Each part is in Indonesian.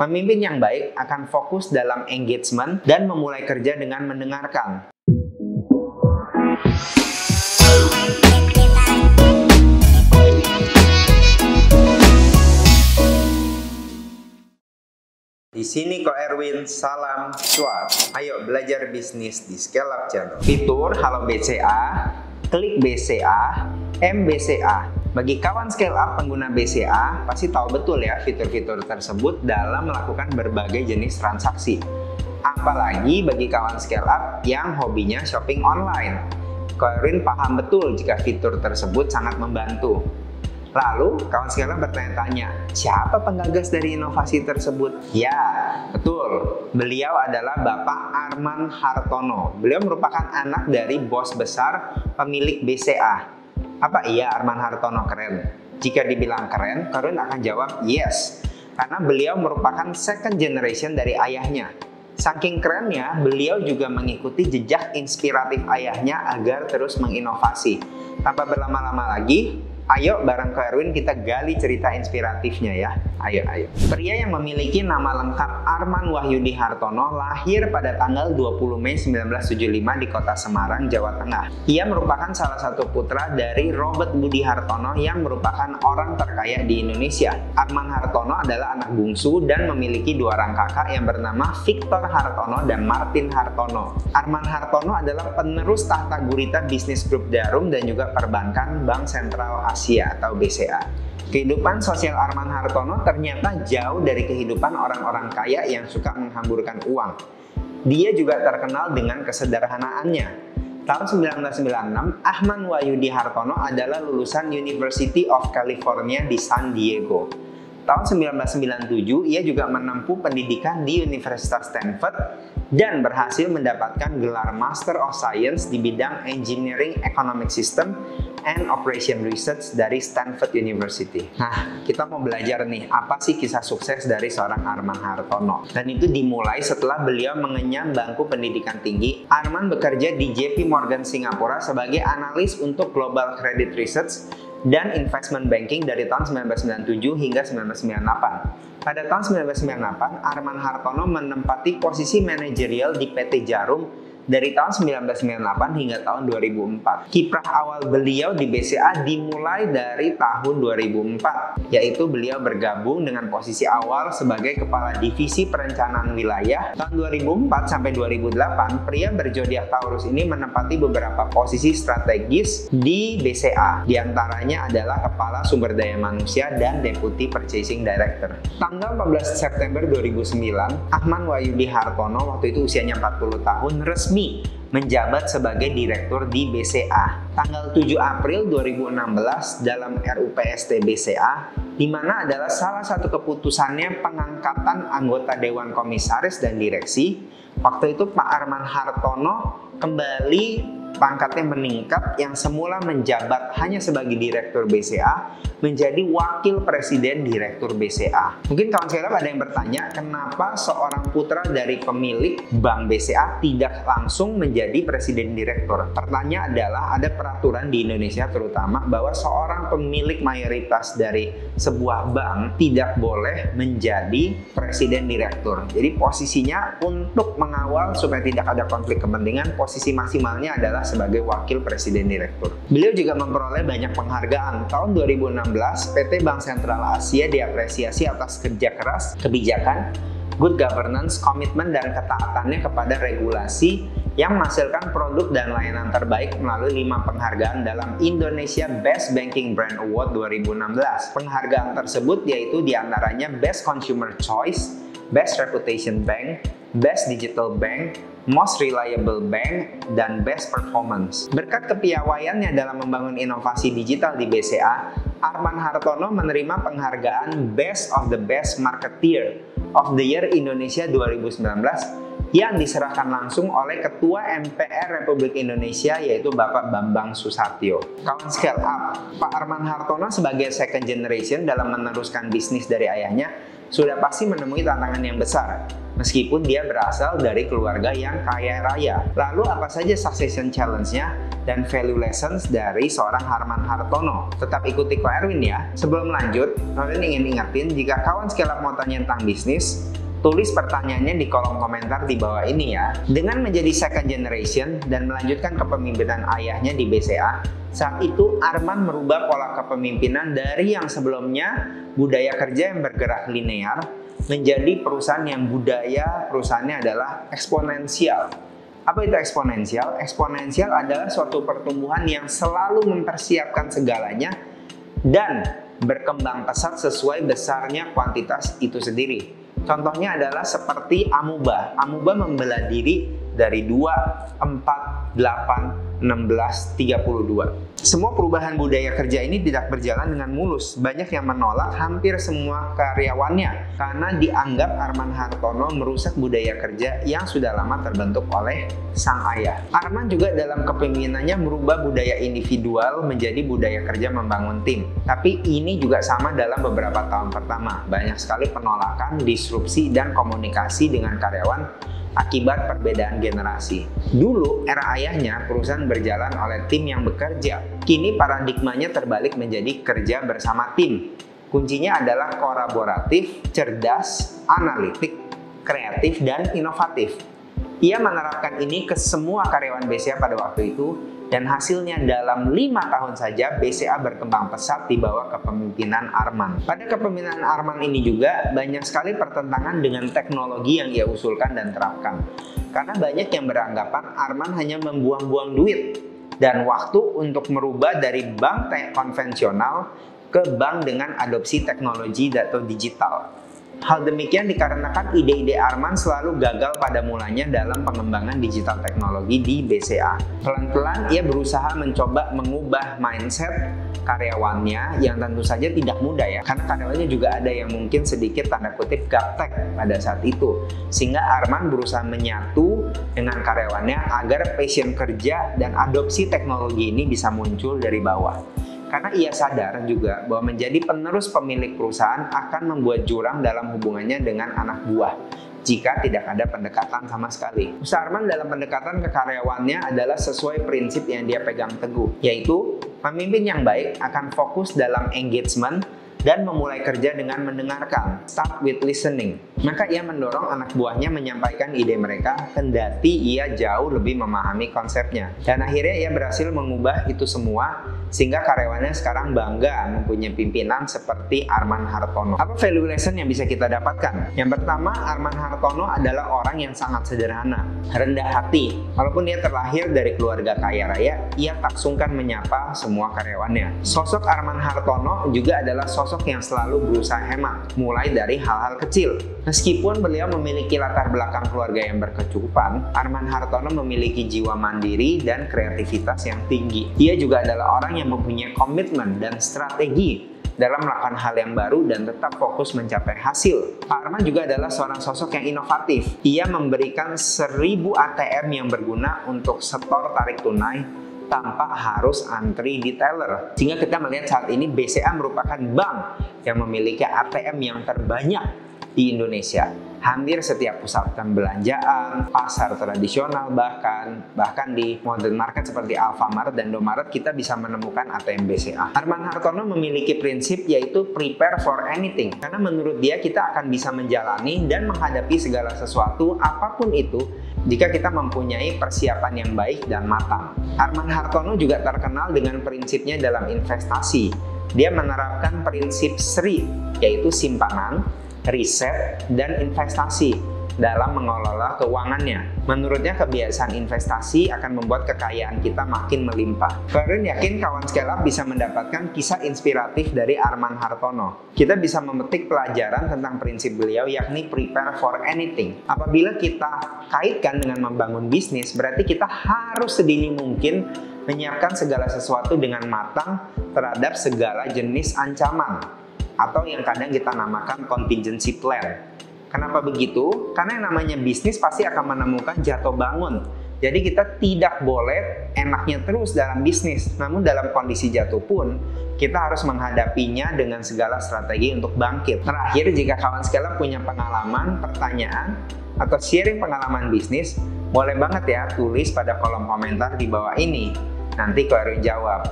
Pemimpin yang baik akan fokus dalam engagement dan memulai kerja dengan mendengarkan. Di sini Ko Erwin, salam cuan. Ayo belajar bisnis di Scale Up Channel. Fitur Halo BCA, klik BCA, MBCA. Bagi kawan Scale Up pengguna BCA, pasti tahu betul ya fitur-fitur tersebut dalam melakukan berbagai jenis transaksi. Apalagi bagi kawan Scale Up yang hobinya shopping online. Ko Erwin paham betul jika fitur tersebut sangat membantu. Lalu, kawan sekalian bertanya-tanya, siapa penggagas dari inovasi tersebut? Ya, betul. Beliau adalah Bapak Arman Hartono. Beliau merupakan anak dari bos besar pemilik BCA. Apa iya Arman Hartono keren? Jika dibilang keren, Karun akan jawab yes. Karena beliau merupakan second generation dari ayahnya. Saking kerennya, beliau juga mengikuti jejak inspiratif ayahnya agar terus menginovasi. Tanpa berlama-lama lagi, ayo bareng Ko Erwin kita gali cerita inspiratifnya ya. Ayo. Pria yang memiliki nama lengkap Arman Wahyudi Hartono lahir pada tanggal 20 Mei 1975 di kota Semarang, Jawa Tengah. Ia merupakan salah satu putra dari Robert Budi Hartono yang merupakan orang terkaya di Indonesia. Arman Hartono adalah anak bungsu dan memiliki dua orang kakak yang bernama Victor Hartono dan Martin Hartono. Arman Hartono adalah penerus tahta gurita bisnis grup Jarum dan juga perbankan Bank Sentral Asia atau BCA. Kehidupan sosial Arman Hartono ternyata jauh dari kehidupan orang-orang kaya yang suka menghamburkan uang. Dia juga terkenal dengan kesederhanaannya. Tahun 1996, Arman Wahyudi Hartono adalah lulusan University of California di San Diego. Tahun 1997, ia juga menempuh pendidikan di Universitas Stanford dan berhasil mendapatkan gelar Master of Science di bidang Engineering Economic System and Operation Research dari Stanford University. Nah, kita mau belajar nih, apa sih kisah sukses dari seorang Arman Hartono? Dan itu dimulai setelah beliau mengenyam bangku pendidikan tinggi. Arman bekerja di JP Morgan Singapura sebagai analis untuk Global Credit Research dan Investment Banking dari tahun 1997 hingga 1998. Pada tahun 1998, Arman Hartono menempati posisi manajerial di PT Jarum dari tahun 1998 hingga tahun 2004. Kiprah awal beliau di BCA dimulai dari tahun 2004, yaitu beliau bergabung dengan posisi awal sebagai Kepala Divisi Perencanaan Wilayah. Tahun 2004 sampai 2008, pria berzodiak Taurus ini menempati beberapa posisi strategis di BCA. Di antaranya adalah Kepala Sumber Daya Manusia dan Deputy Purchasing Director. Tanggal 14 September 2009, Arman Wahyudi Hartono waktu itu usianya 40 tahun resmi menjabat sebagai direktur di BCA. Tanggal 7 April 2016 dalam RUPST BCA, di mana adalah salah satu keputusannya pengangkatan anggota Dewan Komisaris dan Direksi. Waktu itu Pak Arman Hartono kembali pangkatnya meningkat, yang semula menjabat hanya sebagai direktur BCA menjadi wakil presiden direktur BCA. Mungkin kawan sekalian ada yang bertanya, kenapa seorang putra dari pemilik bank BCA tidak langsung menjadi presiden direktur? Pertanyaan adalah ada peraturan di Indonesia terutama bahwa seorang pemilik mayoritas dari sebuah bank tidak boleh menjadi presiden direktur. Jadi posisinya untuk mengawal supaya tidak ada konflik kepentingan, posisi maksimalnya adalah sebagai wakil presiden direktur. Beliau juga memperoleh banyak penghargaan. Tahun 2016, PT Bank Sentral Asia diapresiasi atas kerja keras, kebijakan, good governance, komitmen, dan ketaatannya kepada regulasi yang menghasilkan produk dan layanan terbaik melalui 5 penghargaan dalam Indonesia Best Banking Brand Award 2016. Penghargaan tersebut yaitu diantaranya Best Consumer Choice, Best Reputation Bank, Best Digital Bank, Most Reliable Bank, dan Best Performance. Berkat kepiawaiannya dalam membangun inovasi digital di BCA, Arman Hartono menerima penghargaan Best of the Best Marketeer of the Year Indonesia 2019 yang diserahkan langsung oleh Ketua MPR Republik Indonesia, yaitu Bapak Bambang Susatyo. Kawan Scale Up, Pak Arman Hartono sebagai second generation dalam meneruskan bisnis dari ayahnya sudah pasti menemui tantangan yang besar, meskipun dia berasal dari keluarga yang kaya raya. Lalu apa saja succession challenge-nya dan value lessons dari seorang Arman Hartono? Tetap ikuti Ko Erwin ya. Sebelum lanjut, Erwin ingin ingetin, jika kawan Scale Up mau tanya tentang bisnis, Tulis pertanyaannya di kolom komentar di bawah ini ya. Dengan menjadi second generation dan melanjutkan kepemimpinan ayahnya di BCA, saat itu Arman merubah pola kepemimpinan dari yang sebelumnya budaya kerja yang bergerak linear menjadi perusahaan yang budaya perusahaannya adalah eksponensial. Apa itu eksponensial? Eksponensial adalah suatu pertumbuhan yang selalu mempersiapkan segalanya dan berkembang pesat sesuai besarnya kuantitas itu sendiri. Contohnya adalah seperti amuba. Amuba membelah diri dari 2, 4, 8, 16, 32. Semua perubahan budaya kerja ini tidak berjalan dengan mulus. Banyak yang menolak hampir semua karyawannya karena dianggap Arman Hartono merusak budaya kerja yang sudah lama terbentuk oleh sang ayah. Arman juga dalam kepemimpinannya merubah budaya individual menjadi budaya kerja membangun tim. Tapi ini juga sama dalam beberapa tahun pertama. Banyak sekali penolakan, disrupsi, dan komunikasi dengan karyawan akibat perbedaan generasi. Dulu, era ayahnya, perusahaan berjalan oleh tim yang bekerja. Kini paradigmanya terbalik menjadi kerja bersama tim. Kuncinya adalah kolaboratif, cerdas, analitik, kreatif, dan inovatif. Ia menerapkan ini ke semua karyawan BCA pada waktu itu, dan hasilnya dalam 5 tahun saja BCA berkembang pesat di bawah kepemimpinan Arman. Pada kepemimpinan Arman ini juga banyak sekali pertentangan dengan teknologi yang ia usulkan dan terapkan. Karena banyak yang beranggapan Arman hanya membuang-buang duit dan waktu untuk merubah dari bank konvensional ke bank dengan adopsi teknologi atau digital. Hal demikian dikarenakan ide-ide Arman selalu gagal pada mulanya dalam pengembangan digital teknologi di BCA. Pelan-pelan ia berusaha mencoba mengubah mindset karyawannya yang tentu saja tidak mudah ya, karena karyawannya juga ada yang mungkin sedikit tanda kutip gaptek pada saat itu. Sehingga Arman berusaha menyatu dengan karyawannya agar passion kerja dan adopsi teknologi ini bisa muncul dari bawah. Karena ia sadar juga bahwa menjadi penerus pemilik perusahaan akan membuat jurang dalam hubungannya dengan anak buah jika tidak ada pendekatan sama sekali. Usaha Arman dalam pendekatan ke karyawannya adalah sesuai prinsip yang dia pegang teguh, yaitu pemimpin yang baik akan fokus dalam engagement dan memulai kerja dengan mendengarkan, start with listening. Maka ia mendorong anak buahnya menyampaikan ide mereka, kendati ia jauh lebih memahami konsepnya. Dan akhirnya ia berhasil mengubah itu semua, sehingga karyawannya sekarang bangga mempunyai pimpinan seperti Arman Hartono. Apa value lesson yang bisa kita dapatkan? Yang pertama, Arman Hartono adalah orang yang sangat sederhana, rendah hati. Walaupun dia terlahir dari keluarga kaya raya, ia tak sungkan menyapa semua karyawannya. Sosok Arman Hartono juga adalah sosok yang selalu berusaha hemat, mulai dari hal-hal kecil. Meskipun beliau memiliki latar belakang keluarga yang berkecukupan, Arman Hartono memiliki jiwa mandiri dan kreativitas yang tinggi. Ia juga adalah orang yang mempunyai komitmen dan strategi dalam melakukan hal yang baru dan tetap fokus mencapai hasil. Pak Arman juga adalah seorang sosok yang inovatif. Ia memberikan 1000 ATM yang berguna untuk setor tarik tunai tanpa harus antri di teller. Sehingga kita melihat saat ini BCA merupakan bank yang memiliki ATM yang terbanyak di Indonesia. Hampir setiap pusat perbelanjaan, pasar tradisional, bahkan di modern market seperti Alfamart dan Indomaret kita bisa menemukan ATM BCA. Arman Hartono memiliki prinsip yaitu prepare for anything. Karena menurut dia kita akan bisa menjalani dan menghadapi segala sesuatu apapun itu jika kita mempunyai persiapan yang baik dan matang. Arman Hartono juga terkenal dengan prinsipnya dalam investasi. Dia menerapkan prinsip SRI, yaitu simpanan, riset, dan investasi dalam mengelola keuangannya. Menurutnya kebiasaan investasi akan membuat kekayaan kita makin melimpah. Karen yakin kawan Scale Up bisa mendapatkan kisah inspiratif dari Arman Hartono. Kita bisa memetik pelajaran tentang prinsip beliau yakni prepare for anything. Apabila kita kaitkan dengan membangun bisnis, berarti kita harus sedini mungkin menyiapkan segala sesuatu dengan matang terhadap segala jenis ancaman, atau yang kadang kita namakan contingency plan. Kenapa begitu? Karena yang namanya bisnis pasti akan menemukan jatuh bangun. Jadi kita tidak boleh enaknya terus dalam bisnis. Namun dalam kondisi jatuh pun, kita harus menghadapinya dengan segala strategi untuk bangkit. Terakhir, jika kawan Scale Up punya pengalaman, pertanyaan, atau sharing pengalaman bisnis, boleh banget ya tulis pada kolom komentar di bawah ini. Nanti Ko Erwin jawab.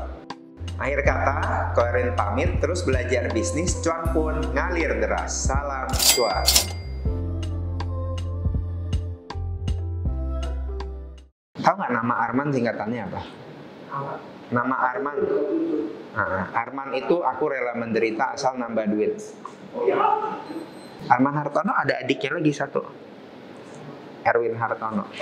Akhir kata, Ko Erwin pamit, terus belajar bisnis, cuan pun ngalir deras. Salam cuan. Tahu nggak nama Arman singkatannya apa? Nama Arman. Nah, Arman itu aku rela menderita asal nambah duit. Arman Hartono ada adiknya lagi satu. Erwin Hartono.